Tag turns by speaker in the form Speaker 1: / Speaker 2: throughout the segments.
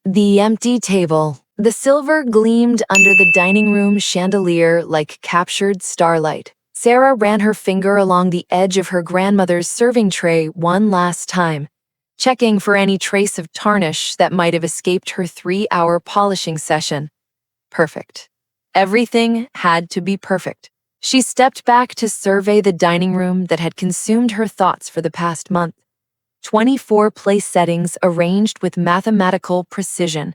Speaker 1: The empty table. The silver gleamed under the dining room chandelier like captured starlight. Sarah ran her finger along the edge of her grandmother's serving tray one last time, checking for any trace of tarnish that might have escaped her 3-hour polishing session. Perfect. Everything had to be perfect. She stepped back to survey the dining room that had consumed her thoughts for the past month. 24 place settings arranged with mathematical precision.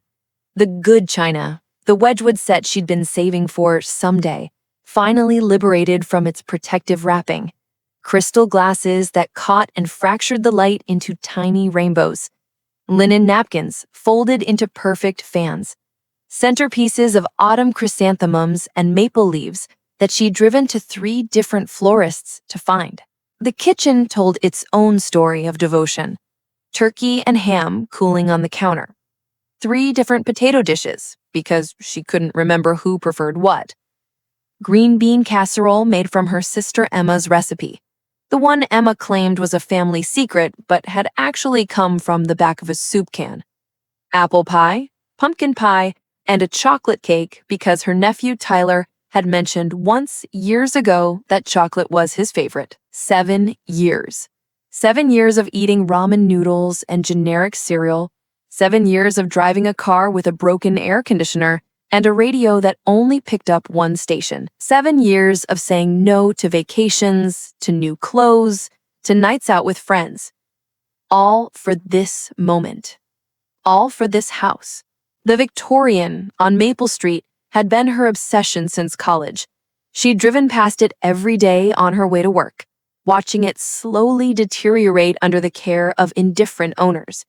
Speaker 1: The good china, the Wedgwood set she'd been saving for someday, finally liberated from its protective wrapping. Crystal glasses that caught and fractured the light into tiny rainbows. Linen napkins folded into perfect fans. Centerpieces of autumn chrysanthemums and maple leaves that she'd driven to 3 different florists to find. The kitchen told its own story of devotion. Turkey and ham cooling on the counter. 3 different potato dishes, because she couldn't remember who preferred what. Green bean casserole made from her sister Emma's recipe. The one Emma claimed was a family secret, but had actually come from the back of a soup can. Apple pie, pumpkin pie, and a chocolate cake because her nephew Tyler had mentioned once years ago that chocolate was his favorite. 7 years. 7 years of eating ramen noodles and generic cereal. 7 years of driving a car with a broken air conditioner and a radio that only picked up one station. 7 years of saying no to vacations, to new clothes, to nights out with friends. All for this moment. All for this house. The Victorian on Maple Street had been her obsession since college. She'd driven past it every day on her way to work, watching it slowly deteriorate under the care of indifferent owners.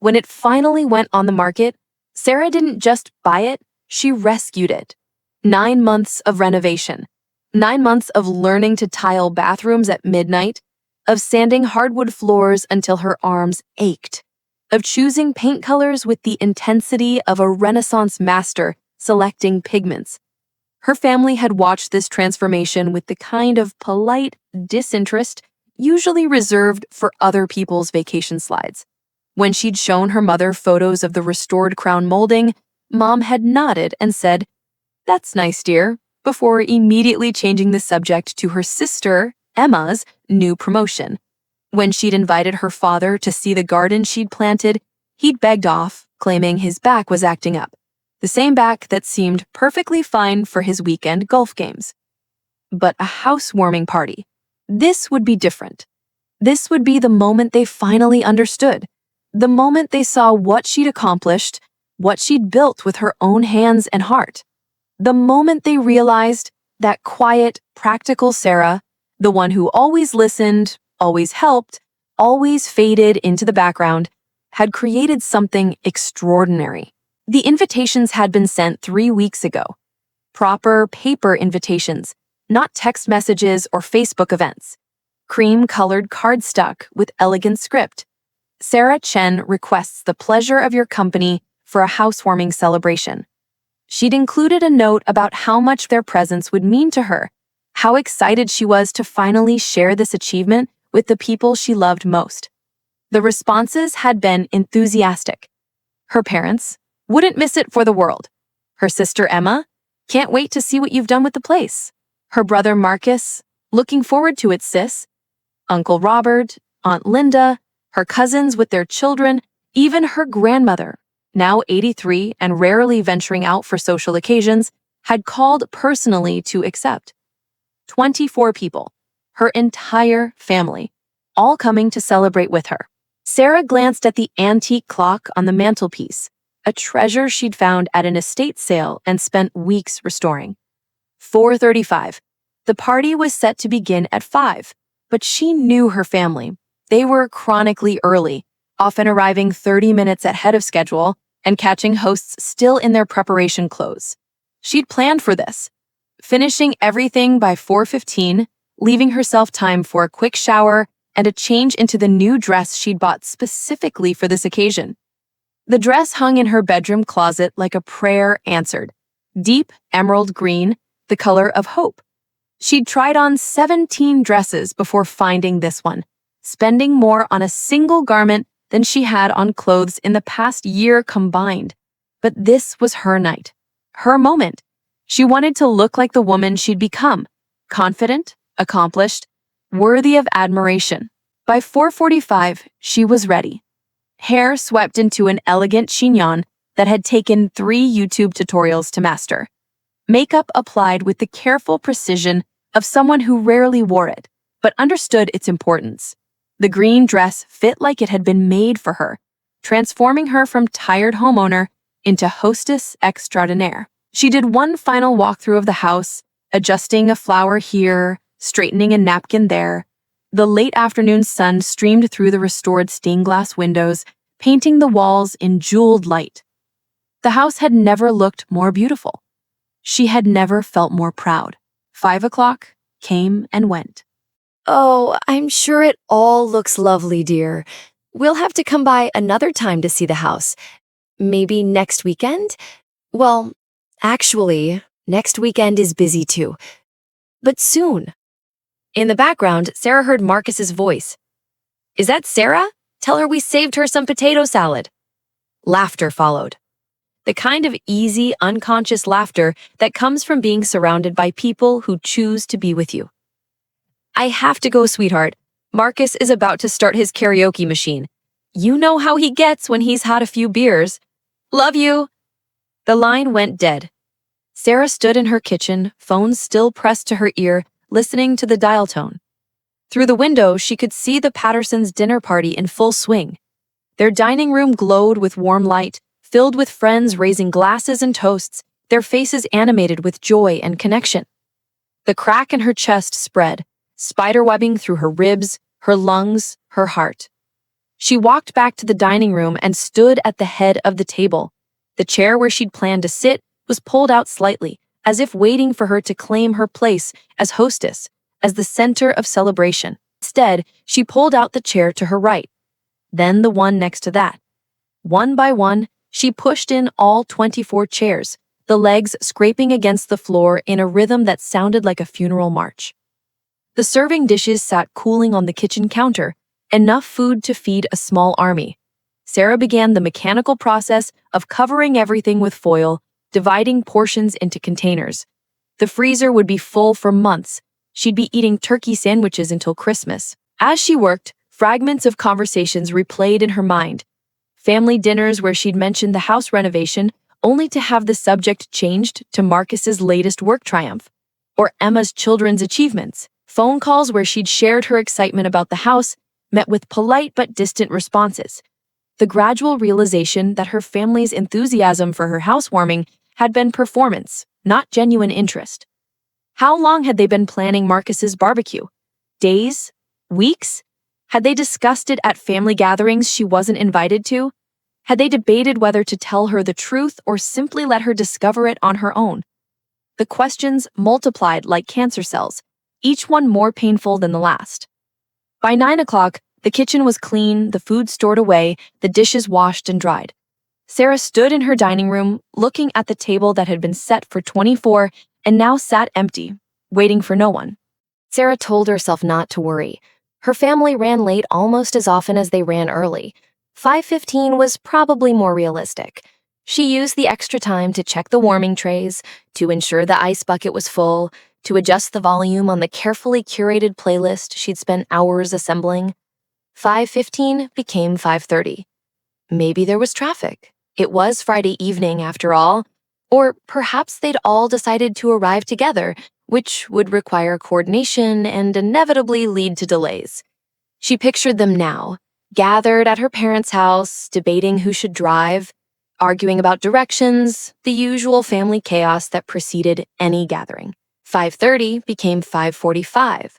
Speaker 1: When it finally went on the market, Sarah didn't just buy it, she rescued it. 9 months of renovation. 9 months of learning to tile bathrooms at midnight, of sanding hardwood floors until her arms ached, of choosing paint colors with the intensity of a Renaissance master selecting pigments. Her family had watched this transformation with the kind of polite disinterest usually reserved for other people's vacation slides. When she'd shown her mother photos of the restored crown molding, Mom had nodded and said, "That's nice, dear," before immediately changing the subject to her sister, Emma's, new promotion. When she'd invited her father to see the garden she'd planted, he'd begged off, claiming his back was acting up. The same back that seemed perfectly fine for his weekend golf games. But a housewarming party. This would be different. This would be the moment they finally understood. The moment they saw what she'd accomplished, what she'd built with her own hands and heart. The moment they realized that quiet, practical Sarah, the one who always listened, always helped, always faded into the background, had created something extraordinary. The invitations had been sent 3 weeks ago. Proper paper invitations, not text messages or Facebook events. Cream-colored cardstock with elegant script. Sarah Chen requests the pleasure of your company for a housewarming celebration. She'd included a note about how much their presence would mean to her, how excited she was to finally share this achievement with the people she loved most. The responses had been enthusiastic. Her parents, wouldn't miss it for the world. Her sister Emma, can't wait to see what you've done with the place. Her brother Marcus, looking forward to it, sis. Uncle Robert, Aunt Linda, her cousins with their children, even her grandmother, now 83 and rarely venturing out for social occasions, had called personally to accept. 24 people, her entire family, all coming to celebrate with her. Sarah glanced at the antique clock on the mantelpiece, a treasure she'd found at an estate sale and spent weeks restoring. 4:35. The party was set to begin at 5, but she knew her family. They were chronically early, often arriving 30 minutes ahead of schedule and catching hosts still in their preparation clothes. She'd planned for this, finishing everything by 4:15, leaving herself time for a quick shower and a change into the new dress she'd bought specifically for this occasion. The dress hung in her bedroom closet like a prayer answered, deep emerald green, the color of hope. She'd tried on 17 dresses before finding this one, spending more on a single garment than she had on clothes in the past year combined. But this was her night, her moment. She wanted to look like the woman she'd become, confident, accomplished, worthy of admiration. By 4:45, she was ready. Hair swept into an elegant chignon that had taken 3 YouTube tutorials to master. Makeup applied with the careful precision of someone who rarely wore it, but understood its importance. The green dress fit like it had been made for her, transforming her from tired homeowner into hostess extraordinaire. She did one final walkthrough of the house, adjusting a flower here, straightening a napkin there. The late afternoon sun streamed through the restored stained glass windows, painting the walls in jeweled light. The house had never looked more beautiful. She had never felt more proud. 5 o'clock came and went.
Speaker 2: Oh, I'm sure it all looks lovely, dear. We'll have to come by another time to see the house. Maybe next weekend? Well, actually, next weekend is busy too. But soon. In the background, Sarah heard Marcus's voice. Is that Sarah? Tell her we saved her some potato salad. Laughter followed. The kind of easy, unconscious laughter that comes from being surrounded by people who choose to be with you. I have to go, sweetheart. Marcus is about to start his karaoke machine. You know how he gets when he's had a few beers. Love you. The line went dead. Sarah stood in her kitchen, phone still pressed to her ear, listening to the dial tone. Through the window, she could see the Pattersons' dinner party in full swing. Their dining room glowed with warm light, filled with friends raising glasses and toasts, their faces animated with joy and connection. The crack in her chest spread, spiderwebbing through her ribs, her lungs, her heart. She walked back to the dining room and stood at the head of the table. The chair where she'd planned to sit was pulled out slightly, as if waiting for her to claim her place as hostess, as the center of celebration. Instead, she pulled out the chair to her right, then the one next to that. One by one, she pushed in all 24 chairs, the legs scraping against the floor in a rhythm that sounded like a funeral march. The serving dishes sat cooling on the kitchen counter, enough food to feed a small army. Sarah began the mechanical process of covering everything with foil, dividing portions into containers. The freezer would be full for months. She'd be eating turkey sandwiches until Christmas. As she worked, fragments of conversations replayed in her mind. Family dinners where she'd mentioned the house renovation, only to have the subject changed to Marcus's latest work triumph, or Emma's children's achievements. Phone calls where she'd shared her excitement about the house, met with polite but distant responses. The gradual realization that her family's enthusiasm for her housewarming had been performance, not genuine interest. How long had they been planning Marcus's barbecue? Days? Weeks? Had they discussed it at family gatherings she wasn't invited to? Had they debated whether to tell her the truth or simply let her discover it on her own? The questions multiplied like cancer cells, each one more painful than the last. By 9 o'clock, the kitchen was clean, the food stored away, the dishes washed and dried. Sarah stood in her dining room, looking at the table that had been set for 24 and now sat empty, waiting for no one. Sarah told herself not to worry. Her family ran late almost as often as they ran early. 5:15 was probably more realistic. She used the extra time to check the warming trays, to ensure the ice bucket was full, to adjust the volume on the carefully curated playlist she'd spent hours assembling. 5:15 became 5:30. Maybe there was traffic. It was Friday evening after all. Or perhaps they'd all decided to arrive together, which would require coordination and inevitably lead to delays. She pictured them now, gathered at her parents' house, debating who should drive, arguing about directions, the usual family chaos that preceded any gathering. 5:30 became 5:45.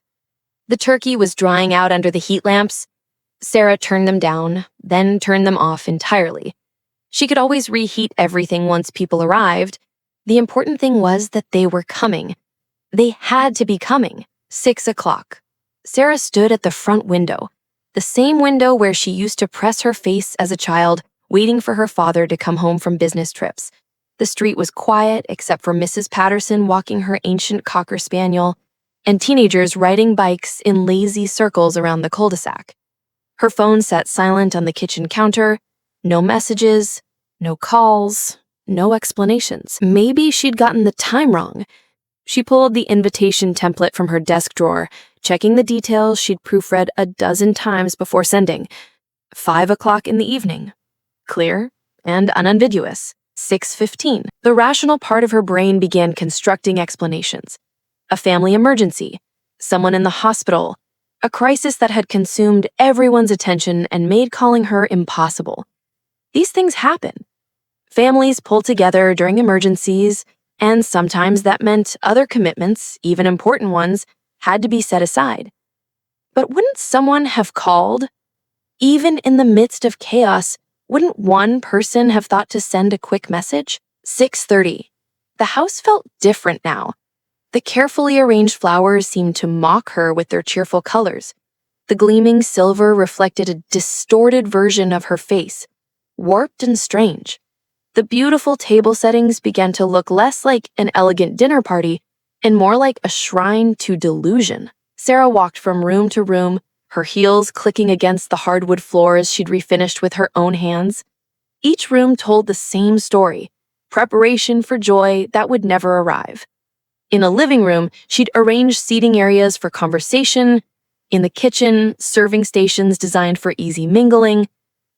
Speaker 2: The turkey was drying out under the heat lamps. Sarah turned them down, then turned them off entirely. She could always reheat everything once people arrived. The important thing was that they were coming. They had to be coming. 6 o'clock. Sarah stood at the front window, the same window where she used to press her face as a child, waiting for her father to come home from business trips. The street was quiet except for Mrs. Patterson walking her ancient Cocker Spaniel and teenagers riding bikes in lazy circles around the cul-de-sac.
Speaker 1: Her phone sat silent on the kitchen counter. No messages, no calls, no explanations. Maybe she'd gotten the time wrong. She pulled the invitation template from her desk drawer, checking the details she'd proofread a dozen times before sending. 5 o'clock in the evening. Clear and unambiguous. 6:15. The rational part of her brain began constructing explanations. A family emergency, someone in the hospital, a crisis that had consumed everyone's attention and made calling her impossible. These things happen. Families pull together during emergencies, and sometimes that meant other commitments, even important ones, had to be set aside. But wouldn't someone have called? Even in the midst of chaos, wouldn't one person have thought to send a quick message? 6:30. The house felt different now. The carefully arranged flowers seemed to mock her with their cheerful colors. The gleaming silver reflected a distorted version of her face, warped and strange. The beautiful table settings began to look less like an elegant dinner party and more like a shrine to delusion. Sarah walked from room to room, her heels clicking against the hardwood floors she'd refinished with her own hands. Each room told the same story, preparation for joy that would never arrive. In a living room, she'd arranged seating areas for conversation. In the kitchen, serving stations designed for easy mingling.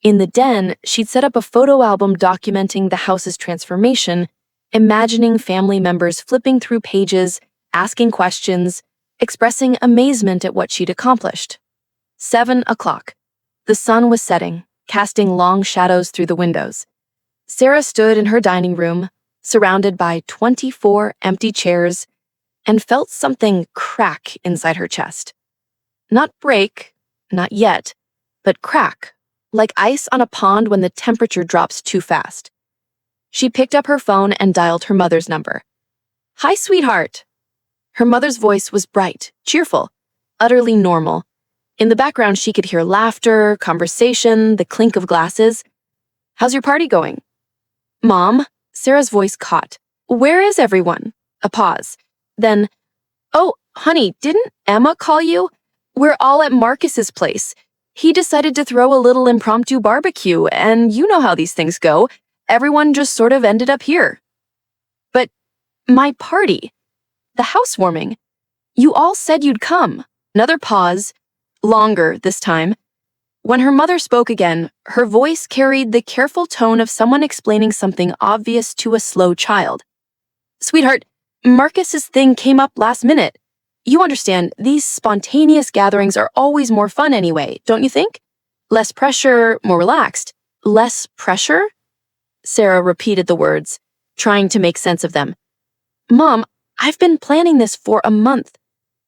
Speaker 1: In the den, she'd set up a photo album documenting the house's transformation, imagining family members flipping through pages, asking questions, expressing amazement at what she'd accomplished. 7 o'clock. The sun was setting, casting long shadows through the windows. Sarah stood in her dining room, surrounded by 24 empty chairs, and felt something crack inside her chest. Not break, not yet, but crack, like ice on a pond when the temperature drops too fast. She picked up her phone and dialed her mother's number. "Hi, sweetheart." Her mother's voice was bright, cheerful, utterly normal. In the background, she could hear laughter, conversation, the clink of glasses. "How's your party going?" "Mom," Sarah's voice caught. "Where is everyone?" A pause. Then, "Oh, honey, didn't Emma call you? We're all at Marcus's place. He decided to throw a little impromptu barbecue, and you know how these things go. Everyone just sort of ended up here." "But my party, the housewarming, you all said you'd come." Another pause, longer this time. When her mother spoke again, her voice carried the careful tone of someone explaining something obvious to a slow child. "Sweetheart, Marcus's thing came up last minute. You understand, these spontaneous gatherings are always more fun anyway, don't you think? Less pressure, more relaxed." "Less pressure?" Sarah repeated the words, trying to make sense of them. "Mom, I've been planning this for a month.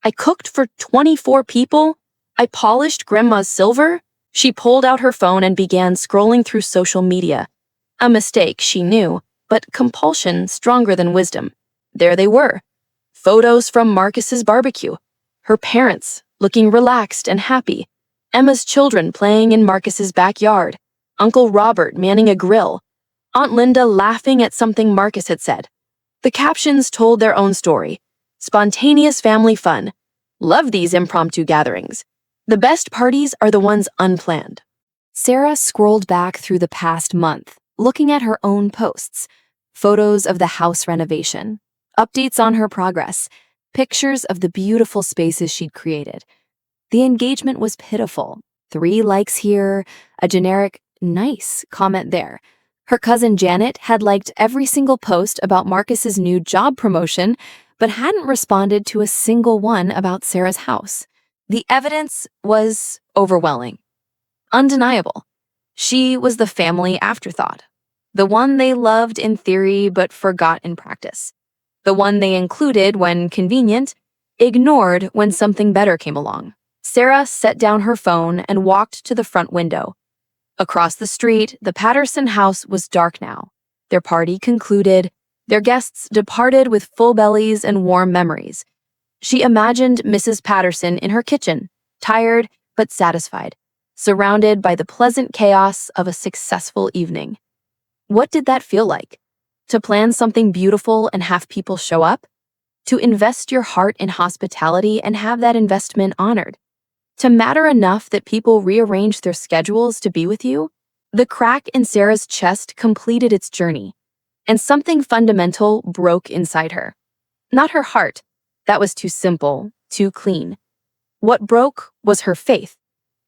Speaker 1: I cooked for 24 people. I polished Grandma's silver." She pulled out her phone and began scrolling through social media. A mistake, she knew, but compulsion stronger than wisdom. There they were. Photos from Marcus's barbecue. Her parents, looking relaxed and happy. Emma's children playing in Marcus's backyard. Uncle Robert manning a grill. Aunt Linda laughing at something Marcus had said. The captions told their own story. Spontaneous family fun. Love these impromptu gatherings. The best parties are the ones unplanned. Sarah scrolled back through the past month, looking at her own posts. Photos of the house renovation. Updates on her progress. Pictures of the beautiful spaces she'd created. The engagement was pitiful. 3 likes here, a generic, "nice" comment there. Her cousin Janet had liked every single post about Marcus's new job promotion, but hadn't responded to a single one about Sarah's house. The evidence was overwhelming. Undeniable. She was the family afterthought. The one they loved in theory but forgot in practice. The one they included when convenient, ignored when something better came along. Sarah set down her phone and walked to the front window. Across the street, the Patterson house was dark now. Their party concluded. Their guests departed with full bellies and warm memories. She imagined Mrs. Patterson in her kitchen, tired but satisfied, surrounded by the pleasant chaos of a successful evening. What did that feel like? To plan something beautiful and have people show up? To invest your heart in hospitality and have that investment honored? To matter enough that people rearranged their schedules to be with you? The crack in Sarah's chest completed its journey, and something fundamental broke inside her. Not her heart. That was too simple, too clean. What broke was her faith,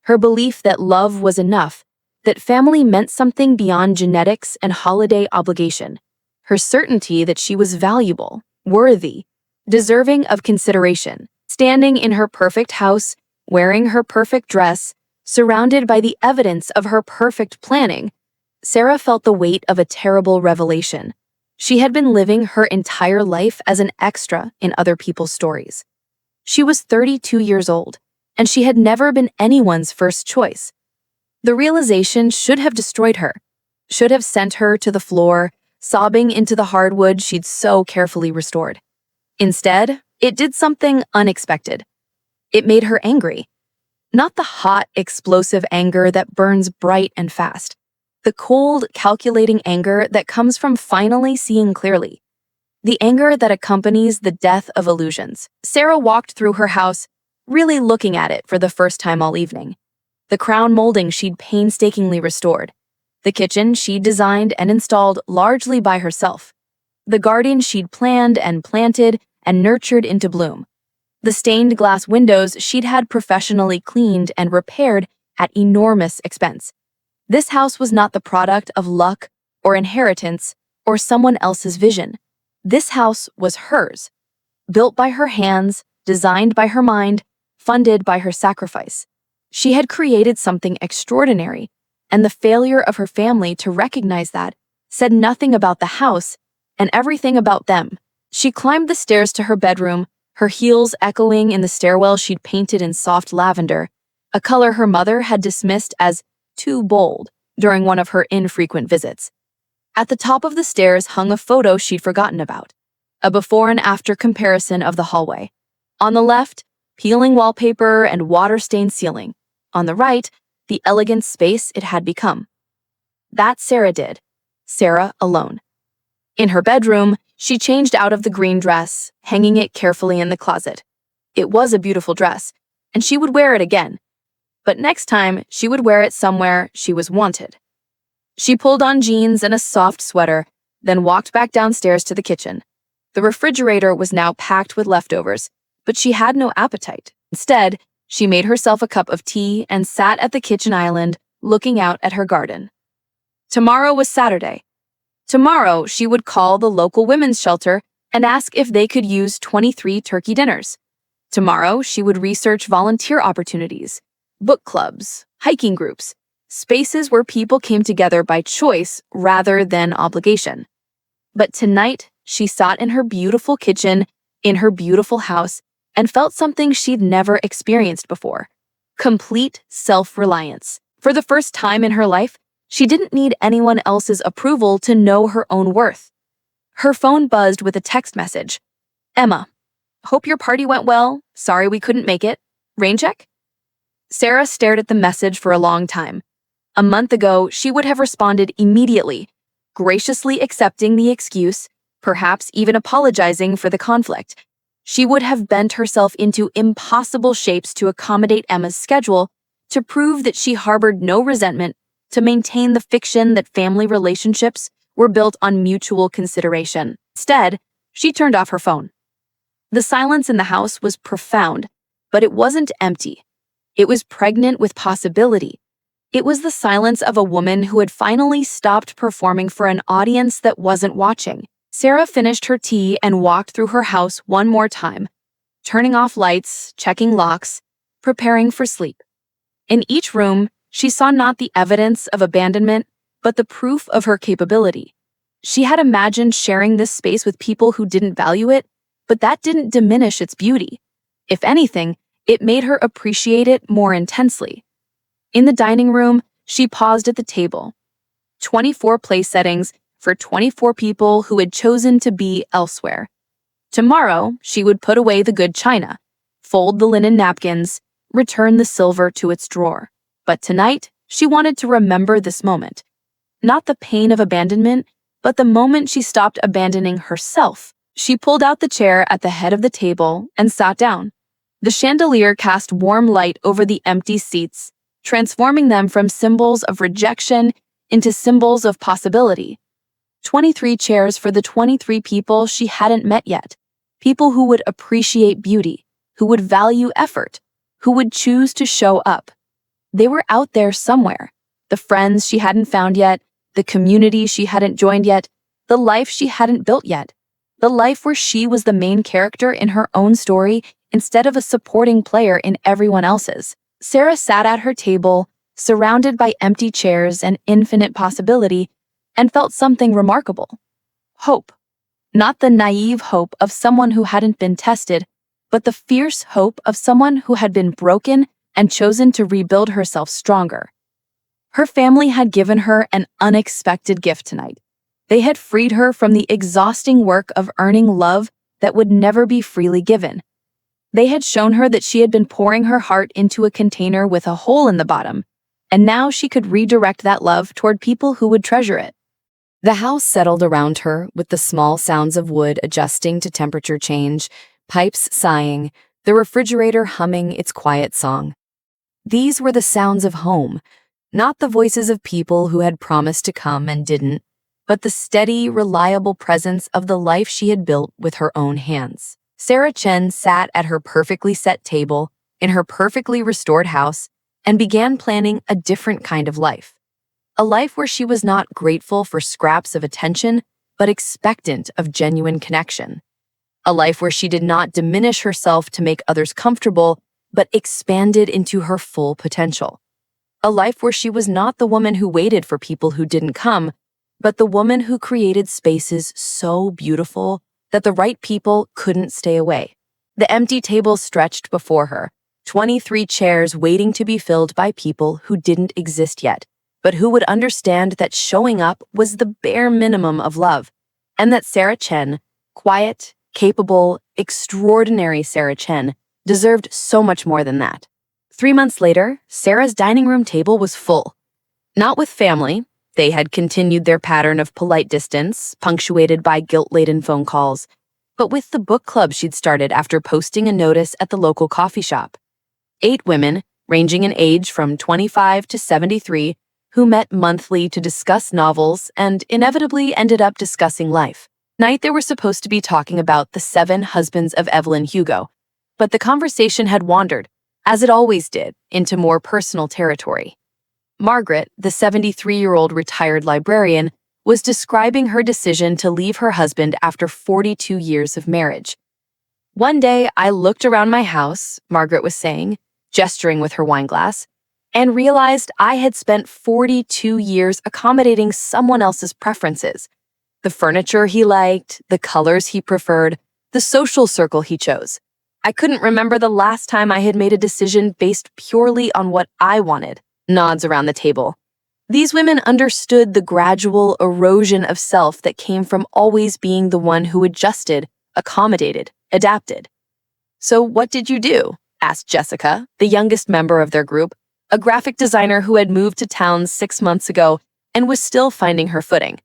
Speaker 1: her belief that love was enough, that family meant something beyond genetics and holiday obligation, her certainty that she was valuable, worthy, deserving of consideration, standing in her perfect house, wearing her perfect dress, surrounded by the evidence of her perfect planning. Sarah felt the weight of a terrible revelation. She had been living her entire life as an extra in other people's stories. She was 32 years old, and she had never been anyone's first choice. The realization should have destroyed her, should have sent her to the floor, sobbing into the hardwood she'd so carefully restored. Instead, it did something unexpected. It made her angry. Not the hot, explosive anger that burns bright and fast. The cold, calculating anger that comes from finally seeing clearly. The anger that accompanies the death of illusions. Sarah walked through her house, really looking at it for the first time all evening. The crown molding she'd painstakingly restored. The kitchen she'd designed and installed largely by herself. The garden she'd planned and planted and nurtured into bloom. The stained glass windows she'd had professionally cleaned and repaired at enormous expense. This house was not the product of luck or inheritance or someone else's vision. This house was hers, built by her hands, designed by her mind, funded by her sacrifice. She had created something extraordinary, and the failure of her family to recognize that said nothing about the house and everything about them. She climbed the stairs to her bedroom, her heels echoing in the stairwell she'd painted in soft lavender, a color her mother had dismissed as too bold during one of her infrequent visits. At the top of the stairs hung a photo she'd forgotten about, a before and after comparison of the hallway. On the left, peeling wallpaper and water-stained ceiling. On the right, the elegant space it had become. That Sarah did. Sarah alone. In her bedroom, she changed out of the green dress, hanging it carefully in the closet. It was a beautiful dress, and she would wear it again. But next time, she would wear it somewhere she was wanted. She pulled on jeans and a soft sweater, then walked back downstairs to the kitchen. The refrigerator was now packed with leftovers, but she had no appetite. Instead, she made herself a cup of tea and sat at the kitchen island, looking out at her garden. Tomorrow was Saturday. Tomorrow, she would call the local women's shelter and ask if they could use 23 turkey dinners. Tomorrow, she would research volunteer opportunities, book clubs, hiking groups, spaces where people came together by choice rather than obligation. But tonight, she sat in her beautiful kitchen, in her beautiful house, and felt something she'd never experienced before. Complete self-reliance. For the first time in her life, she didn't need anyone else's approval to know her own worth. Her phone buzzed with a text message. Emma, hope your party went well. Sorry we couldn't make it. Rain check? Sarah stared at the message for a long time. A month ago, she would have responded immediately, graciously accepting the excuse, perhaps even apologizing for the conflict. She would have bent herself into impossible shapes to accommodate Emma's schedule, to prove that she harbored no resentment, to maintain the fiction that family relationships were built on mutual consideration. Instead, she turned off her phone. The silence in the house was profound, but it wasn't empty. It was pregnant with possibility. It was the silence of a woman who had finally stopped performing for an audience that wasn't watching. Sarah finished her tea and walked through her house one more time, turning off lights, checking locks, preparing for sleep. In each room, she saw not the evidence of abandonment, but the proof of her capability. She had imagined sharing this space with people who didn't value it, but that didn't diminish its beauty. If anything, it made her appreciate it more intensely. In the dining room, she paused at the table. 24 place settings for 24 people who had chosen to be elsewhere. Tomorrow, she would put away the good china, fold the linen napkins, return the silver to its drawer. But tonight, she wanted to remember this moment. Not the pain of abandonment, but the moment she stopped abandoning herself. She pulled out the chair at the head of the table and sat down. The chandelier cast warm light over the empty seats, transforming them from symbols of rejection into symbols of possibility. 23 chairs for the 23 people she hadn't met yet. People who would appreciate beauty, who would value effort, who would choose to show up. They were out there somewhere. The friends she hadn't found yet, the community she hadn't joined yet, the life she hadn't built yet. The life where she was the main character in her own story instead of a supporting player in everyone else's. Sarah sat at her table, surrounded by empty chairs and infinite possibility, and felt something remarkable. Hope. Not the naive hope of someone who hadn't been tested, but the fierce hope of someone who had been broken and chosen to rebuild herself stronger. Her family had given her an unexpected gift tonight. They had freed her from the exhausting work of earning love that would never be freely given. They had shown her that she had been pouring her heart into a container with a hole in the bottom, and now she could redirect that love toward people who would treasure it. The house settled around her with the small sounds of wood adjusting to temperature change, pipes sighing, the refrigerator humming its quiet song. These were the sounds of home, not the voices of people who had promised to come and didn't, but the steady, reliable presence of the life she had built with her own hands. Sarah Chen sat at her perfectly set table in her perfectly restored house and began planning a different kind of life. A life where she was not grateful for scraps of attention, but expectant of genuine connection. A life where she did not diminish herself to make others comfortable, but expanded into her full potential. A life where she was not the woman who waited for people who didn't come, but the woman who created spaces so beautiful that the right people couldn't stay away. The empty table stretched before her, 23 chairs waiting to be filled by people who didn't exist yet, but who would understand that showing up was the bare minimum of love, and that Sarah Chen, quiet, capable, extraordinary Sarah Chen, deserved so much more than that. 3 months later, Sarah's dining room table was full. Not with family. They had continued their pattern of polite distance, punctuated by guilt-laden phone calls, but with the book club she'd started after posting a notice at the local coffee shop. 8 women, ranging in age from 25 to 73, who met monthly to discuss novels and inevitably ended up discussing life. Night they were supposed to be talking about the 7 husbands of Evelyn Hugo, but the conversation had wandered, as it always did, into more personal territory. Margaret, the 73-year-old retired librarian, was describing her decision to leave her husband after 42 years of marriage. "One day I looked around my house," Margaret was saying, gesturing with her wine glass, "and realized I had spent 42 years accommodating someone else's preferences. The furniture he liked, the colors he preferred, the social circle he chose. I couldn't remember the last time I had made a decision based purely on what I wanted." Nods around the table. These women understood the gradual erosion of self that came from always being the one who adjusted, accommodated, adapted. "So what did you do?" asked Jessica, the youngest member of their group, a graphic designer who had moved to town 6 months ago and was still finding her footing.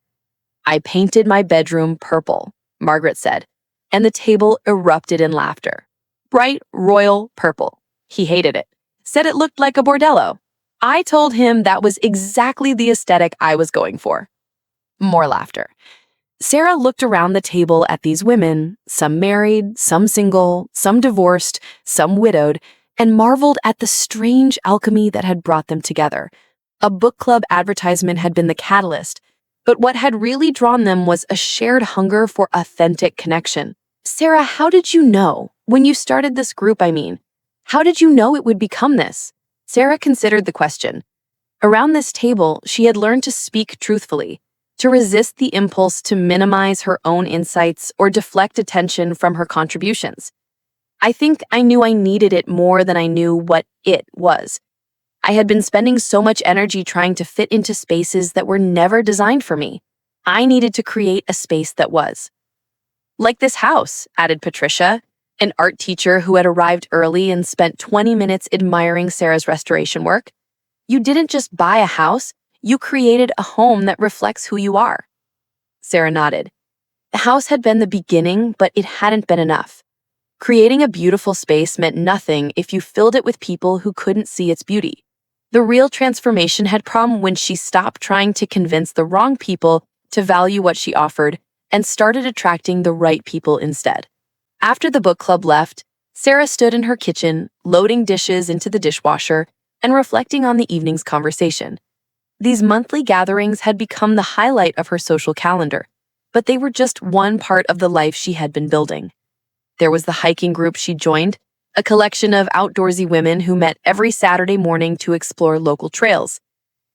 Speaker 1: "I painted my bedroom purple," Margaret said, and the table erupted in laughter. Bright, royal purple. He hated it. Said it looked like a bordello. I told him that was exactly the aesthetic I was going for. More laughter. Sarah looked around the table at these women, some married, some single, some divorced, some widowed, and marveled at the strange alchemy that had brought them together. A book club advertisement had been the catalyst, but what had really drawn them was a shared hunger for authentic connection. "Sarah, how did you know? When you started this group, I mean. How did you know it would become this?" Sarah considered the question. Around this table, she had learned to speak truthfully, to resist the impulse to minimize her own insights or deflect attention from her contributions. "I think I knew I needed it more than I knew what it was. I had been spending so much energy trying to fit into spaces that were never designed for me. I needed to create a space that was." "Like this house," added Patricia, an art teacher who had arrived early and spent 20 minutes admiring Sarah's restoration work. "You didn't just buy a house, you created a home that reflects who you are." Sarah nodded. The house had been the beginning, but it hadn't been enough. Creating a beautiful space meant nothing if you filled it with people who couldn't see its beauty. The real transformation had come when she stopped trying to convince the wrong people to value what she offered and started attracting the right people instead. After the book club left, Sarah stood in her kitchen, loading dishes into the dishwasher and reflecting on the evening's conversation. These monthly gatherings had become the highlight of her social calendar, but they were just one part of the life she had been building. There was the hiking group she joined, a collection of outdoorsy women who met every Saturday morning to explore local trails.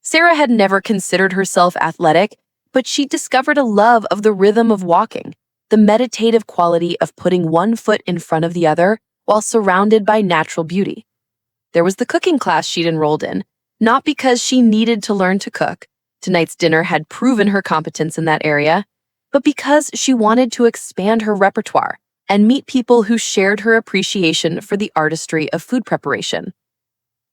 Speaker 1: Sarah had never considered herself athletic, but she discovered a love of the rhythm of walking, the meditative quality of putting one foot in front of the other while surrounded by natural beauty. There was the cooking class she'd enrolled in, not because she needed to learn to cook. Tonight's dinner had proven her competence in that area, but because she wanted to expand her repertoire and meet people who shared her appreciation for the artistry of food preparation.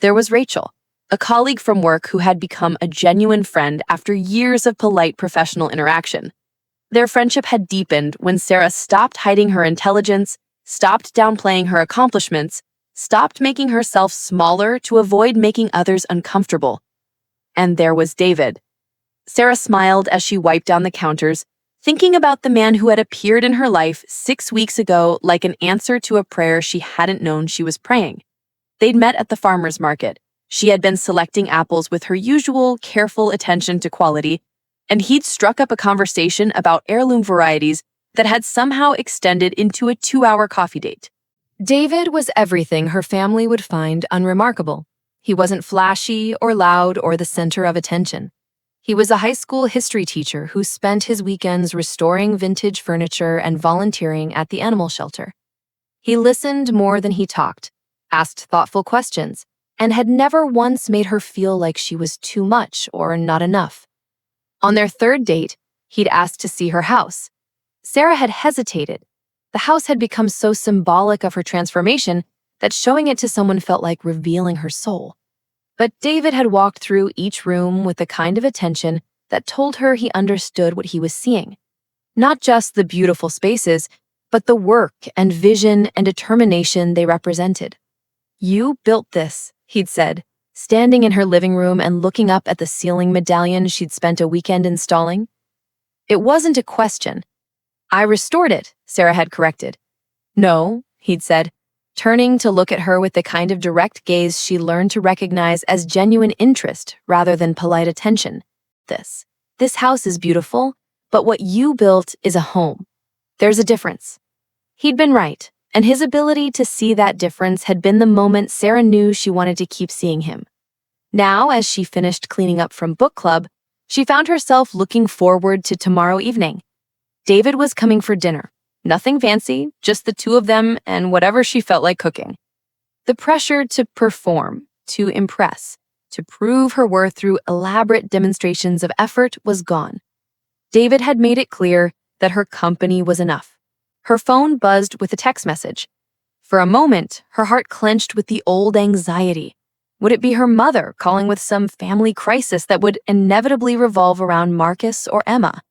Speaker 1: There was Rachel, a colleague from work who had become a genuine friend after years of polite professional interaction. Their friendship had deepened when Sarah stopped hiding her intelligence, stopped downplaying her accomplishments, stopped making herself smaller to avoid making others uncomfortable. And there was David. Sarah smiled as she wiped down the counters, thinking about the man who had appeared in her life 6 weeks ago like an answer to a prayer she hadn't known she was praying. They'd met at the farmer's market. She had been selecting apples with her usual careful attention to quality, and he'd struck up a conversation about heirloom varieties that had somehow extended into a 2-hour coffee date.
Speaker 2: David was everything her family would find unremarkable. He wasn't flashy or loud or the center of attention. He was a high school history teacher who spent his weekends restoring vintage furniture and volunteering at the animal shelter. He listened more than he talked, asked thoughtful questions, and had never once made her feel like she was too much or not enough. On their third date, he'd asked to see her house. Sarah had hesitated. The house had become so symbolic of her transformation that showing it to someone felt like revealing her soul. But David had walked through each room with the kind of attention that told her he understood what he was seeing. Not just the beautiful spaces, but the work and vision and determination they represented. "You built this," he'd said, standing in her living room and looking up at the ceiling medallion she'd spent a weekend installing. It wasn't a question. "I restored it," Sarah had corrected. "No," he'd said, turning to look at her with the kind of direct gaze she learned to recognize as genuine interest rather than polite attention. This house is beautiful, but what you built is a home. There's a difference." He'd been right, and his ability to see that difference had been the moment Sarah knew she wanted to keep seeing him. Now, as she finished cleaning up from book club, she found herself looking forward to tomorrow evening. David was coming for dinner. Nothing fancy, just the two of them and whatever she felt like cooking. The pressure to perform, to impress, to prove her worth through elaborate demonstrations of effort was gone. David had made it clear that her company was enough. Her phone buzzed with a text message. For a moment, her heart clenched with the old anxiety. Would it be her mother calling with some family crisis that would inevitably revolve around Marcus or Emma?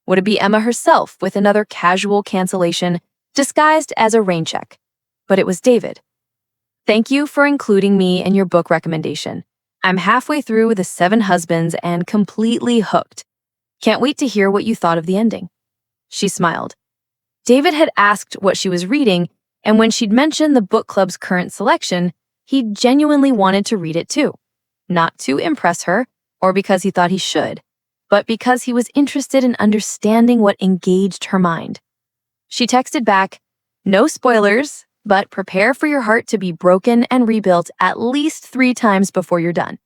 Speaker 2: Would it be Emma herself with another casual cancellation disguised as a rain check? But it was David. "Thank you for including me in your book recommendation. I'm halfway through The 7 Husbands and completely hooked. Can't wait to hear what you thought of the ending." She smiled. David had asked what she was reading, and when she'd mentioned the book club's current selection, he genuinely wanted to read it too. Not to impress her, or because he thought he should, but because he was interested in understanding what engaged her mind. She texted back, "No spoilers, but prepare for your heart to be broken and rebuilt at least 3 times before you're done."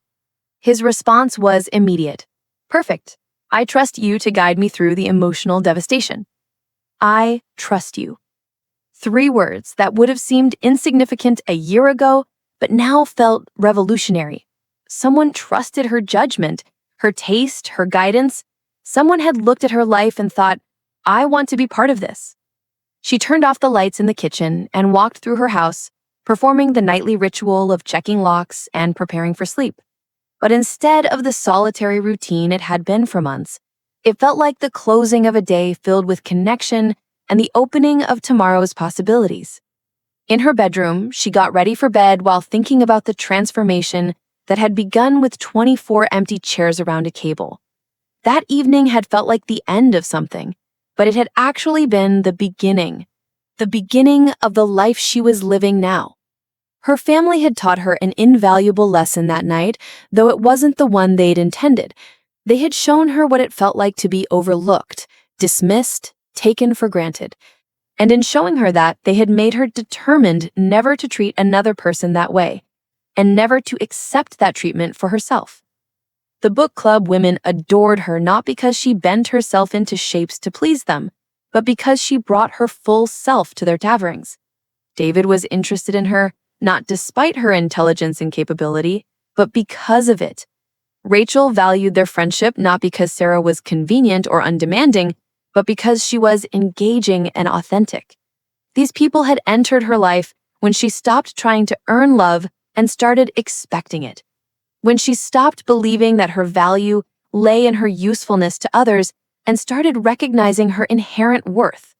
Speaker 2: His response was immediate. "Perfect. I trust you to guide me through the emotional devastation." I trust you. 3 words that would have seemed insignificant a year ago, but now felt revolutionary. Someone trusted her judgment, her taste, her guidance. Someone had looked at her life and thought, "I want to be part of this." She turned off the lights in the kitchen and walked through her house, performing the nightly ritual of checking locks and preparing for sleep. But instead of the solitary routine it had been for months, it felt like the closing of a day filled with connection and the opening of tomorrow's possibilities.
Speaker 1: In her bedroom, she got ready for bed while thinking about the transformation that had begun with 24 empty chairs around a cable. That evening had felt like the end of something, but it had actually been the beginning of the life she was living now. Her family had taught her an invaluable lesson that night, though it wasn't the one they'd intended. They had shown her what it felt like to be overlooked, dismissed, taken for granted. And in showing her that, they had made her determined never to treat another person that way, and never to accept that treatment for herself. The book club women adored her not because she bent herself into shapes to please them, but because she brought her full self to their taverns. David was interested in her, not despite her intelligence and capability, but because of it. Rachel valued their friendship not because Sarah was convenient or undemanding, but because she was engaging and authentic. These people had entered her life when she stopped trying to earn love and started expecting it. When she stopped believing that her value lay in her usefulness to others and started recognizing her inherent worth.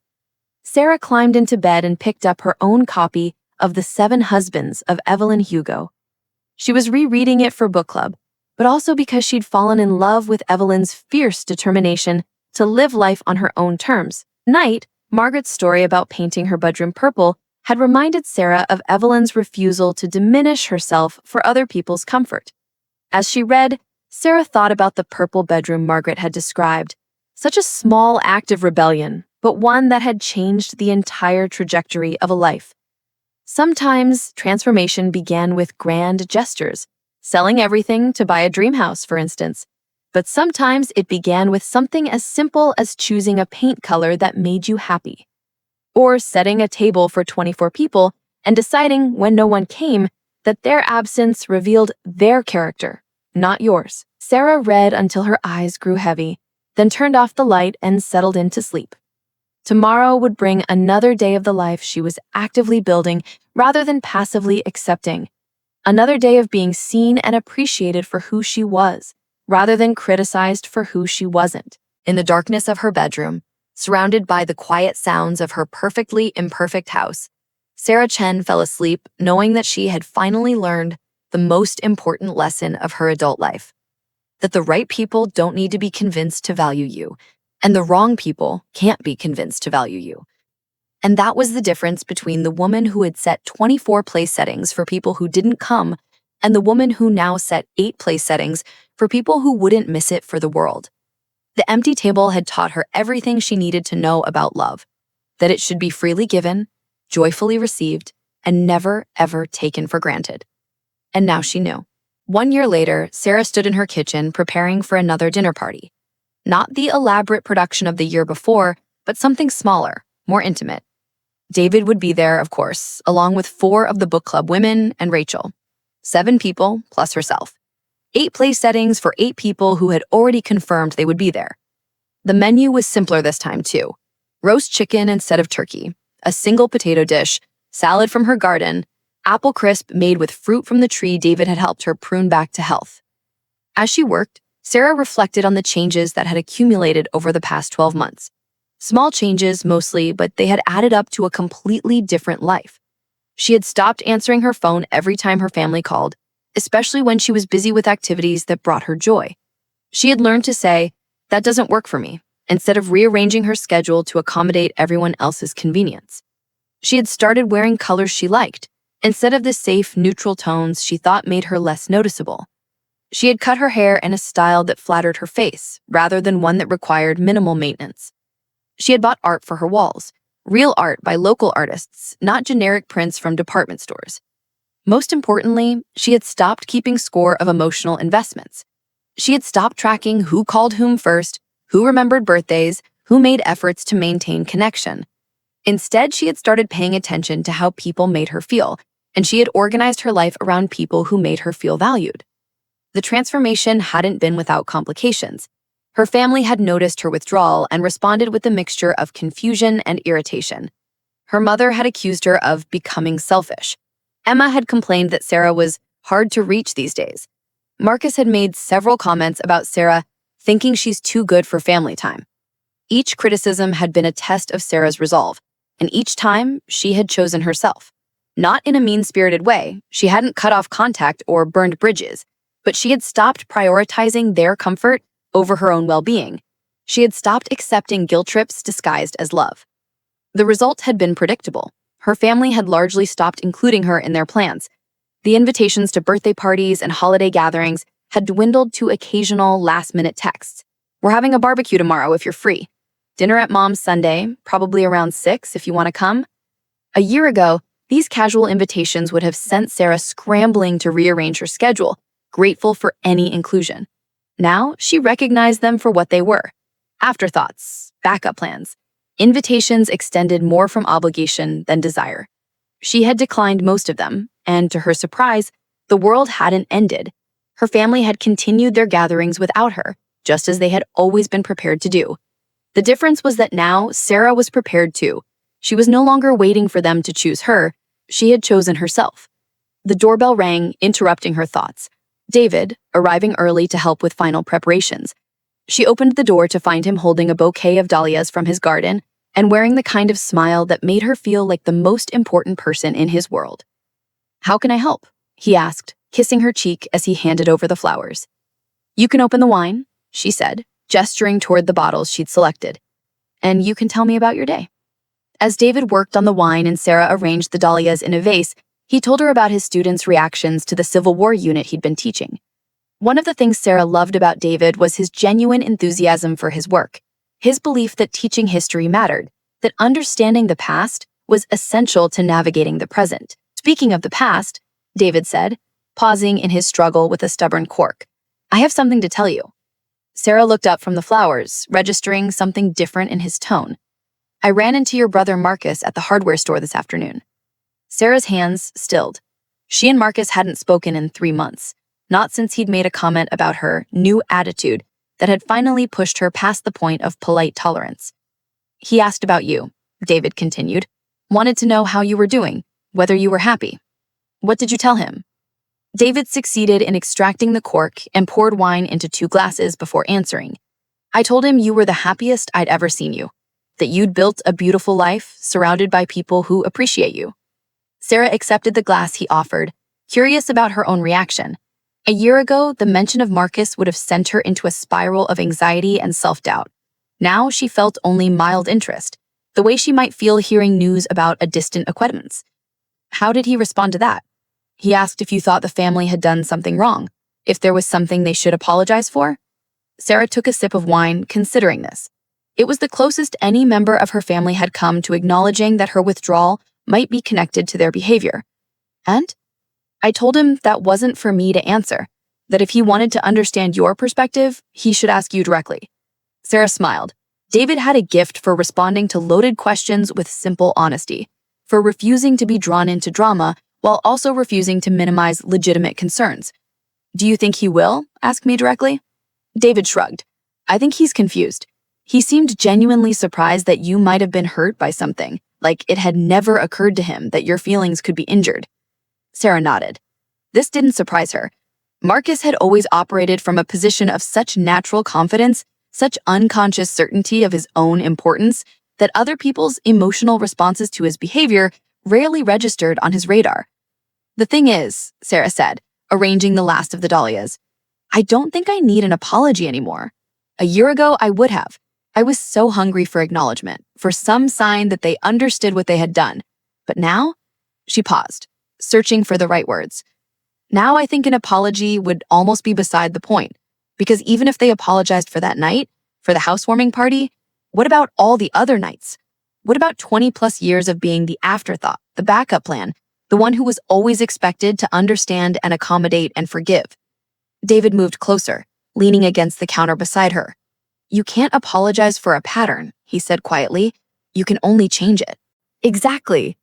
Speaker 1: Sarah climbed into bed and picked up her own copy of The 7 Husbands of Evelyn Hugo. She was rereading it for book club, but also because she'd fallen in love with Evelyn's fierce determination to live life on her own terms. Night, Margaret's story about painting her bedroom purple had reminded Sarah of Evelyn's refusal to diminish herself for other people's comfort. As she read, Sarah thought about the purple bedroom Margaret had described. Such a small act of rebellion, but one that had changed the entire trajectory of a life. Sometimes transformation began with grand gestures, selling everything to buy a dream house, for instance. But sometimes it began with something as simple as choosing a paint color that made you happy. Or setting a table for 24 people and deciding when no one came that their absence revealed their character, not yours. Sarah read until her eyes grew heavy, then turned off the light and settled into sleep. Tomorrow would bring another day of the life she was actively building rather than passively accepting. Another day of being seen and appreciated for who she was, rather than criticized for who she wasn't. In the darkness of her bedroom, surrounded by the quiet sounds of her perfectly imperfect house, Sarah Chen fell asleep knowing that she had finally learned the most important lesson of her adult life. That the right people don't need to be convinced to value you, and the wrong people can't be convinced to value you. And that was the difference between the woman who had set 24 place settings for people who didn't come and the woman who now set 8 place settings for people who wouldn't miss it for the world. The empty table had taught her everything she needed to know about love, that it should be freely given, joyfully received, and never, ever taken for granted. And now she knew. 1 year later, Sarah stood in her kitchen preparing for another dinner party. Not the elaborate production of the year before, but something smaller, more intimate. David would be there, of course, along with 4 of the book club women and Rachel. 7 people, plus herself. 8 place settings for 8 people who had already confirmed they would be there. The menu was simpler this time, too. Roast chicken instead of turkey, a single potato dish, salad from her garden, apple crisp made with fruit from the tree David had helped her prune back to health. As she worked, Sarah reflected on the changes that had accumulated over the past 12 months. Small changes mostly, but they had added up to a completely different life. She had stopped answering her phone every time her family called, especially when she was busy with activities that brought her joy. She had learned to say, "That doesn't work for me," instead of rearranging her schedule to accommodate everyone else's convenience. She had started wearing colors she liked, instead of the safe, neutral tones she thought made her less noticeable. She had cut her hair in a style that flattered her face, rather than one that required minimal maintenance. She had bought art for her walls, real art by local artists, not generic prints from department stores. Most importantly, she had stopped keeping score of emotional investments. She had stopped tracking who called whom first, who remembered birthdays, who made efforts to maintain connection. Instead, she had started paying attention to how people made her feel, and she had organized her life around people who made her feel valued. The transformation hadn't been without complications. Her family had noticed her withdrawal and responded with a mixture of confusion and irritation. Her mother had accused her of becoming selfish. Emma had complained that Sarah was hard to reach these days. Marcus had made several comments about Sarah thinking she's too good for family time. Each criticism had been a test of Sarah's resolve, and each time she had chosen herself. Not in a mean-spirited way. She hadn't cut off contact or burned bridges, but she had stopped prioritizing their comfort over her own well-being. She had stopped accepting guilt trips disguised as love. The result had been predictable. Her family had largely stopped including her in their plans. The invitations to birthday parties and holiday gatherings had dwindled to occasional last-minute texts. "We're having a barbecue tomorrow if you're free. Dinner at Mom's Sunday, probably around 6 if you want to come." A year ago, these casual invitations would have sent Sarah scrambling to rearrange her schedule, grateful for any inclusion. Now, she recognized them for what they were: afterthoughts, backup plans. Invitations extended more from obligation than desire. She had declined most of them, and to her surprise, the world hadn't ended. Her family had continued their gatherings without her, just as they had always been prepared to do. The difference was that now Sarah was prepared too. She was no longer waiting for them to choose her. She had chosen herself. The doorbell rang, interrupting her thoughts. David, arriving early to help with final preparations. She opened the door to find him holding a bouquet of dahlias from his garden and wearing the kind of smile that made her feel like the most important person in his world. "How can I help?" he asked, kissing her cheek as he handed over the flowers. "You can open the wine," she said, gesturing toward the bottles she'd selected. "And you can tell me about your day." As David worked on the wine and Sarah arranged the dahlias in a vase, he told her about his students' reactions to the Civil War unit he'd been teaching. One of the things Sarah loved about David was his genuine enthusiasm for his work, his belief that teaching history mattered, that understanding the past was essential to navigating the present. "Speaking of the past," David said, pausing in his struggle with a stubborn cork, "I have something to tell you." Sarah looked up from the flowers, registering something different in his tone. "I ran into your brother Marcus at the hardware store this afternoon." Sarah's hands stilled. She and Marcus hadn't spoken in 3 months, not since he'd made a comment about her new attitude that had finally pushed her past the point of polite tolerance. "He asked about you," David continued. "Wanted to know how you were doing, whether you were happy." "What did you tell him?" David succeeded in extracting the cork and poured wine into 2 glasses before answering. "I told him you were the happiest I'd ever seen you, that you'd built a beautiful life surrounded by people who appreciate you." Sarah accepted the glass he offered, curious about her own reaction. A year ago, the mention of Marcus would have sent her into a spiral of anxiety and self-doubt. Now she felt only mild interest, the way she might feel hearing news about a distant acquaintance. How did he respond to that? He asked if you thought the family had done something wrong, if there was something they should apologize for. Sarah took a sip of wine, considering this. It was the closest any member of her family had come to acknowledging that her withdrawal might be connected to their behavior. "And?" "I told him that wasn't for me to answer, that if he wanted to understand your perspective, he should ask you directly." Sarah smiled. David had a gift for responding to loaded questions with simple honesty, for refusing to be drawn into drama while also refusing to minimize legitimate concerns. "Do you think he will ask me directly?" David shrugged. "I think he's confused. He seemed genuinely surprised that you might have been hurt by something, like it had never occurred to him that your feelings could be injured." Sarah nodded. This didn't surprise her. Marcus had always operated from a position of such natural confidence, such unconscious certainty of his own importance, that other people's emotional responses to his behavior rarely registered on his radar. "The thing is," Sarah said, arranging the last of the dahlias, "I don't think I need an apology anymore. A year ago, I would have. I was so hungry for acknowledgement, for some sign that they understood what they had done. But now?" She paused, searching for the right words. "Now I think an apology would almost be beside the point, because even if they apologized for that night, for the housewarming party, what about all the other nights? What about 20+ years of being the afterthought, the backup plan, the one who was always expected to understand and accommodate and forgive?" David moved closer, leaning against the counter beside her. "You can't apologize for a pattern," he said quietly. "You can only change it." "Exactly.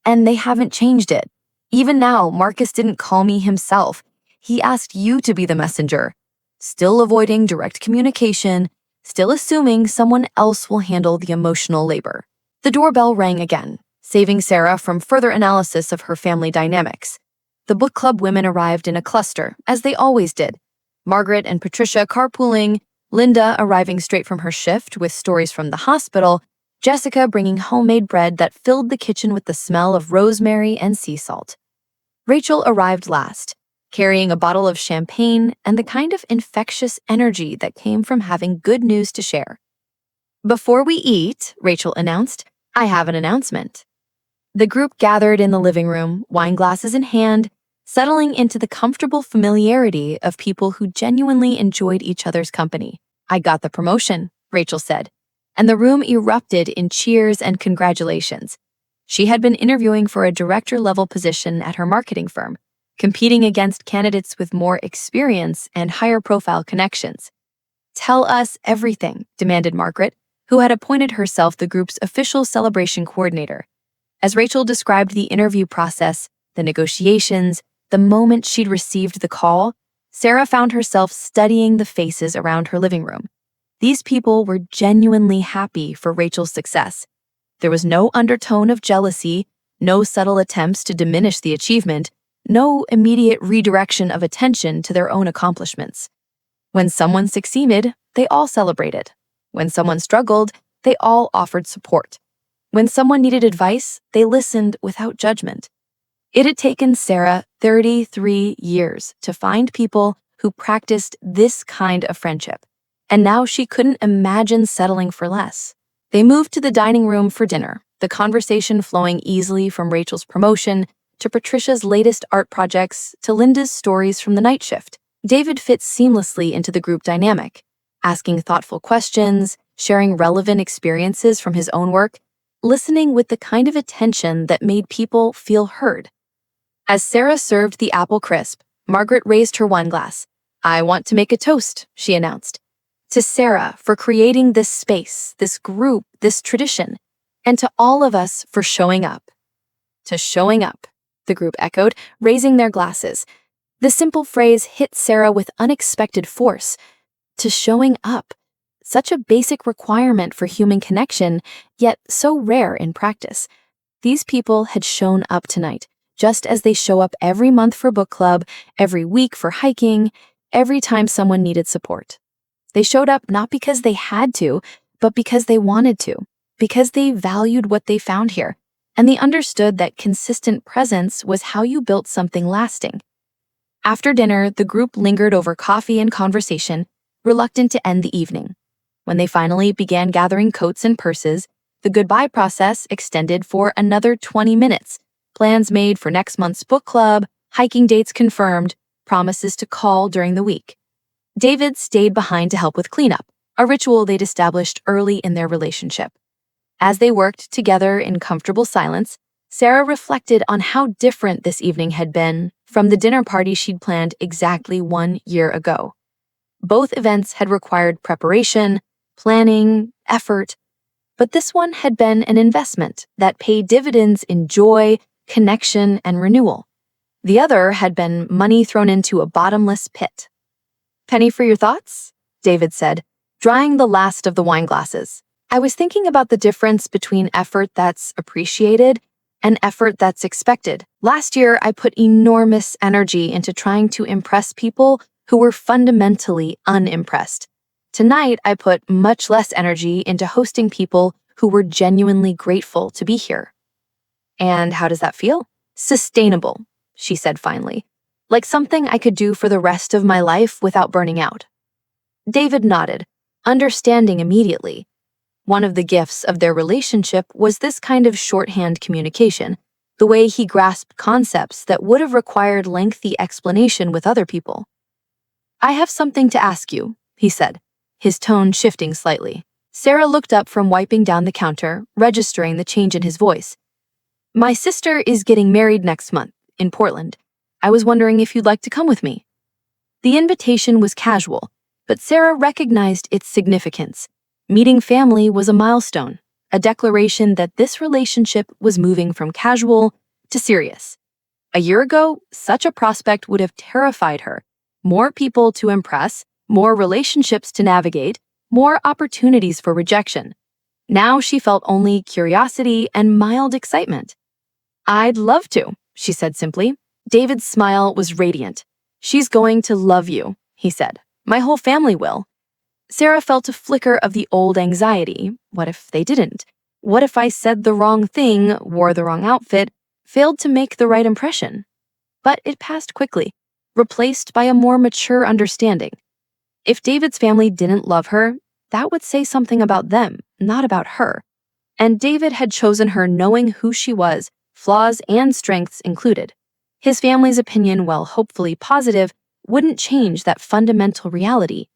Speaker 1: And they haven't changed it. Even now, Marcus didn't call me himself. He asked you to be the messenger. Still avoiding direct communication, still assuming someone else will handle the emotional labor." The doorbell rang again, saving Sarah from further analysis of her family dynamics. The book club women arrived in a cluster, as they always did. Margaret and Patricia carpooling, Linda arriving straight from her shift with stories from the hospital, Jessica bringing homemade bread that filled the kitchen with the smell of rosemary and sea salt. Rachel arrived last, carrying a bottle of champagne and the kind of infectious energy that came from having good news to share. "Before we eat," Rachel announced, "I have an announcement." The group gathered in the living room, wine glasses in hand, settling into the comfortable familiarity of people who genuinely enjoyed each other's company. "I got the promotion," Rachel said, and the room erupted in cheers and congratulations. She had been interviewing for a director-level position at her marketing firm, competing against candidates with more experience and higher-profile connections. "Tell us everything," demanded Margaret, who had appointed herself the group's official celebration coordinator. As Rachel described the interview process, the negotiations, the moment she'd received the call, Sarah found herself studying the faces around her living room. These people were genuinely happy for Rachel's success. There was no undertone of jealousy, no subtle attempts to diminish the achievement, no immediate redirection of attention to their own accomplishments. When someone succeeded, they all celebrated. When someone struggled, they all offered support. When someone needed advice, they listened without judgment. It had taken Sarah 33 years to find people who practiced this kind of friendship, and now she couldn't imagine settling for less. They moved to the dining room for dinner, the conversation flowing easily from Rachel's promotion to Patricia's latest art projects to Linda's stories from the night shift. David fit seamlessly into the group dynamic, asking thoughtful questions, sharing relevant experiences from his own work, listening with the kind of attention that made people feel heard. As Sarah served the apple crisp, Margaret raised her wine glass. "I want to make a toast," she announced, "to Sarah for creating this space, this group, this tradition, and to all of us for showing up." "To showing up," the group echoed, raising their glasses. The simple phrase hit Sarah with unexpected force. To showing up. Such a basic requirement for human connection, yet so rare in practice. These people had shown up tonight, just as they show up every month for book club, every week for hiking, every time someone needed support. They showed up not because they had to, but because they wanted to, because they valued what they found here, and they understood that consistent presence was how you built something lasting. After dinner, the group lingered over coffee and conversation, reluctant to end the evening. When they finally began gathering coats and purses, the goodbye process extended for another 20 minutes. Plans made for next month's book club, hiking dates confirmed, promises to call during the week. David stayed behind to help with cleanup, a ritual they'd established early in their relationship. As they worked together in comfortable silence, Sarah reflected on how different this evening had been from the dinner party she'd planned exactly 1 year ago. Both events had required preparation, planning, effort, but this one had been an investment that paid dividends in joy, connection, and renewal. The other had been money thrown into a bottomless pit. "Penny for your thoughts?" David said, drying the last of the wine glasses. "I was thinking about the difference between effort that's appreciated and effort that's expected. Last year, I put enormous energy into trying to impress people who were fundamentally unimpressed. Tonight, I put much less energy into hosting people who were genuinely grateful to be here." "And how does that feel?" "Sustainable," she said finally. "Like something I could do for the rest of my life without burning out." David nodded, understanding immediately. One of the gifts of their relationship was this kind of shorthand communication, the way he grasped concepts that would have required lengthy explanation with other people. "I have something to ask you," he said, his tone shifting slightly. Sarah looked up from wiping down the counter, registering the change in his voice. "My sister is getting married next month, in Portland. I was wondering if you'd like to come with me." The invitation was casual, but Sarah recognized its significance. Meeting family was a milestone, a declaration that this relationship was moving from casual to serious. A year ago, such a prospect would have terrified her. More people to impress, more relationships to navigate, more opportunities for rejection. Now she felt only curiosity and mild excitement. "I'd love to," she said simply. David's smile was radiant. "She's going to love you," he said. "My whole family will." Sarah felt a flicker of the old anxiety. What if they didn't? What if I said the wrong thing, wore the wrong outfit, failed to make the right impression? But it passed quickly, replaced by a more mature understanding. If David's family didn't love her, that would say something about them, not about her. And David had chosen her knowing who she was, flaws and strengths included. His family's opinion, while hopefully positive, wouldn't change that fundamental reality.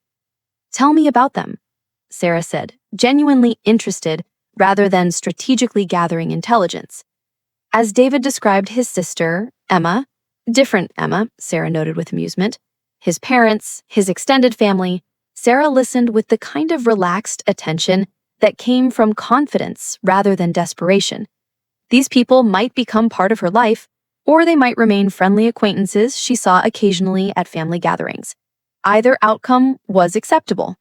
Speaker 1: "Tell me about them," Sarah said, genuinely interested rather than strategically gathering intelligence. As David described his sister, Emma, different Emma, Sarah noted with amusement, his parents, his extended family, Sarah listened with the kind of relaxed attention that came from confidence rather than desperation. These people might become part of her life, or they might remain friendly acquaintances she saw occasionally at family gatherings. Either outcome was acceptable.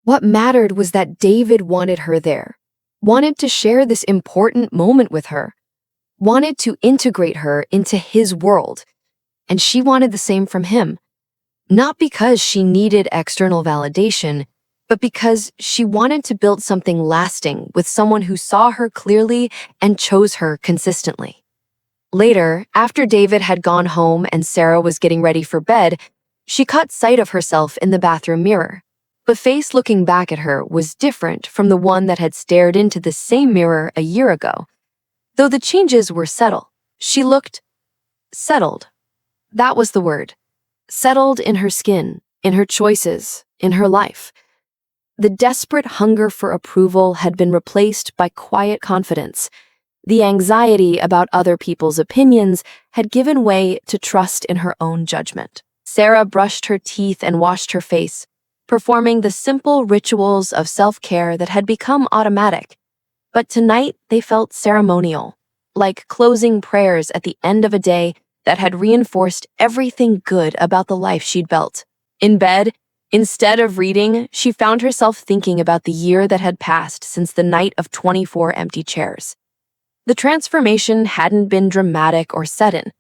Speaker 2: What mattered was that David wanted her there, wanted to share this important moment with her, wanted to integrate her into his world, and she wanted the same from him. Not because she needed external validation, but because she wanted to build something lasting with someone who saw her clearly and chose her consistently. Later, after David had gone home and Sarah was getting ready for bed, she caught sight of herself in the bathroom mirror. The face looking back at her was different from the one that had stared into the same mirror a year ago. Though the changes were subtle, she looked settled. That was the word. Settled in her skin, in her choices, in her life. The desperate hunger for approval had been replaced by quiet confidence. The anxiety about other people's opinions had given way to trust in her own judgment. Sarah brushed her teeth and washed her face, performing the simple rituals of self-care that had become automatic. But tonight they felt ceremonial, like closing prayers at the end of a day that had reinforced everything good about the life she'd built. In bed, instead of reading, she found herself thinking about the year that had passed since the night of 24 empty chairs. The transformation hadn't been dramatic or sudden.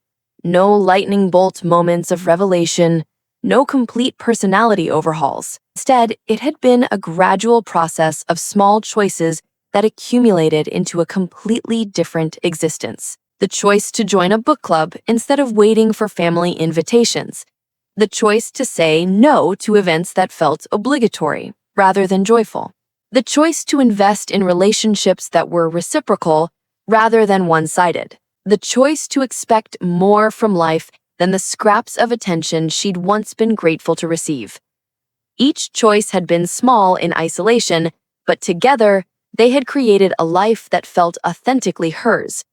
Speaker 2: No lightning bolt moments of revelation, no complete personality overhauls. Instead, it had been a gradual process of small choices that accumulated into a completely different existence. The choice to join a book club instead of waiting for family invitations. The choice to say no to events that felt obligatory rather than joyful. The choice to invest in relationships that were reciprocal rather than one-sided. The choice to expect more from life than the scraps of attention she'd once been grateful to receive. Each choice had been small in isolation, but together, they had created a life that felt authentically hers.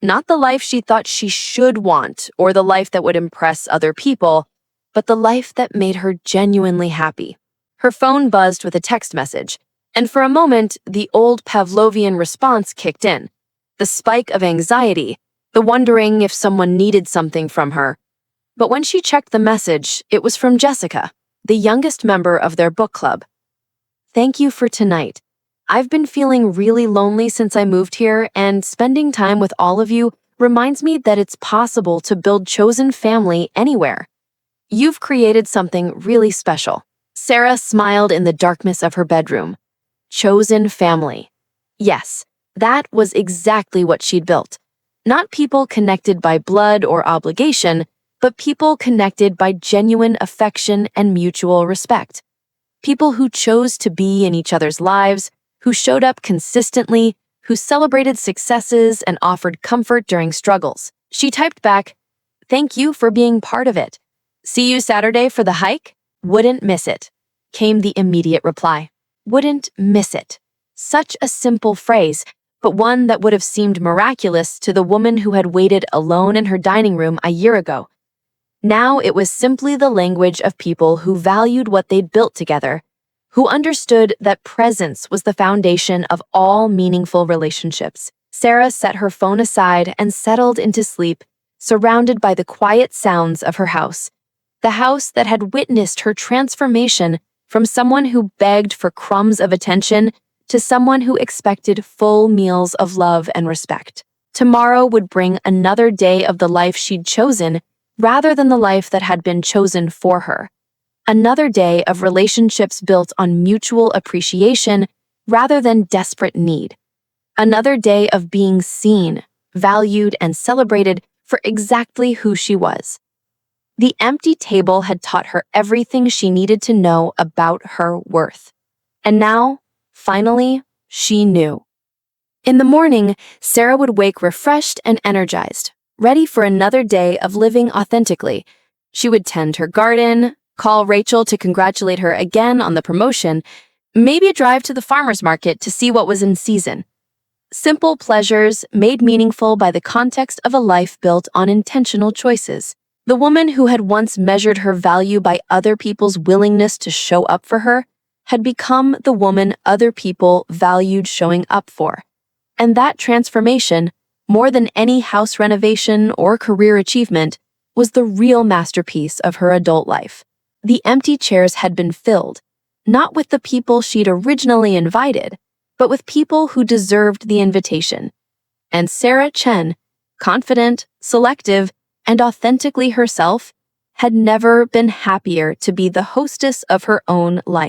Speaker 2: Not the life she thought she should want or the life that would impress other people, but the life that made her genuinely happy. Her phone buzzed with a text message, and for a moment, the old Pavlovian response kicked in. The spike of anxiety, the wondering if someone needed something from her. But when she checked the message, it was from Jessica, the youngest member of their book club. "Thank you for tonight. I've been feeling really lonely since I moved here, and spending time with all of you reminds me that it's possible to build chosen family anywhere. You've created something really special." Sarah smiled in the darkness of her bedroom. Chosen family. Yes, that was exactly what she'd built. Not people connected by blood or obligation, but people connected by genuine affection and mutual respect. People who chose to be in each other's lives, who showed up consistently, who celebrated successes and offered comfort during struggles. She typed back, "Thank you for being part of it. See you Saturday for the hike? Wouldn't miss it," came the immediate reply. Wouldn't miss it. Such a simple phrase, but one that would have seemed miraculous to the woman who had waited alone in her dining room a year ago. Now it was simply the language of people who valued what they'd built together, who understood that presence was the foundation of all meaningful relationships. Sarah set her phone aside and settled into sleep, surrounded by the quiet sounds of her house, the house that had witnessed her transformation from someone who begged for crumbs of attention to someone who expected full meals of love and respect. Tomorrow would bring another day of the life she'd chosen rather than the life that had been chosen for her. Another day of relationships built on mutual appreciation rather than desperate need.
Speaker 1: Another day of being seen, valued, and celebrated for exactly who she was. The empty table had taught her everything she needed to know about her worth. And now, finally, she knew. In the morning, Sarah would wake refreshed and energized, ready for another day of living authentically. She would tend her garden, call Rachel to congratulate her again on the promotion, maybe drive to the farmer's market to see what was in season. Simple pleasures made meaningful by the context of a life built on intentional choices. The woman who had once measured her value by other people's willingness to show up for her had become the woman other people valued showing up for. And that transformation, more than any house renovation or career achievement, was the real masterpiece of her adult life. The empty chairs had been filled, not with the people she'd originally invited, but with people who deserved the invitation. And Sarah Chen, confident, selective, and authentically herself, had never been happier to be the hostess of her own life.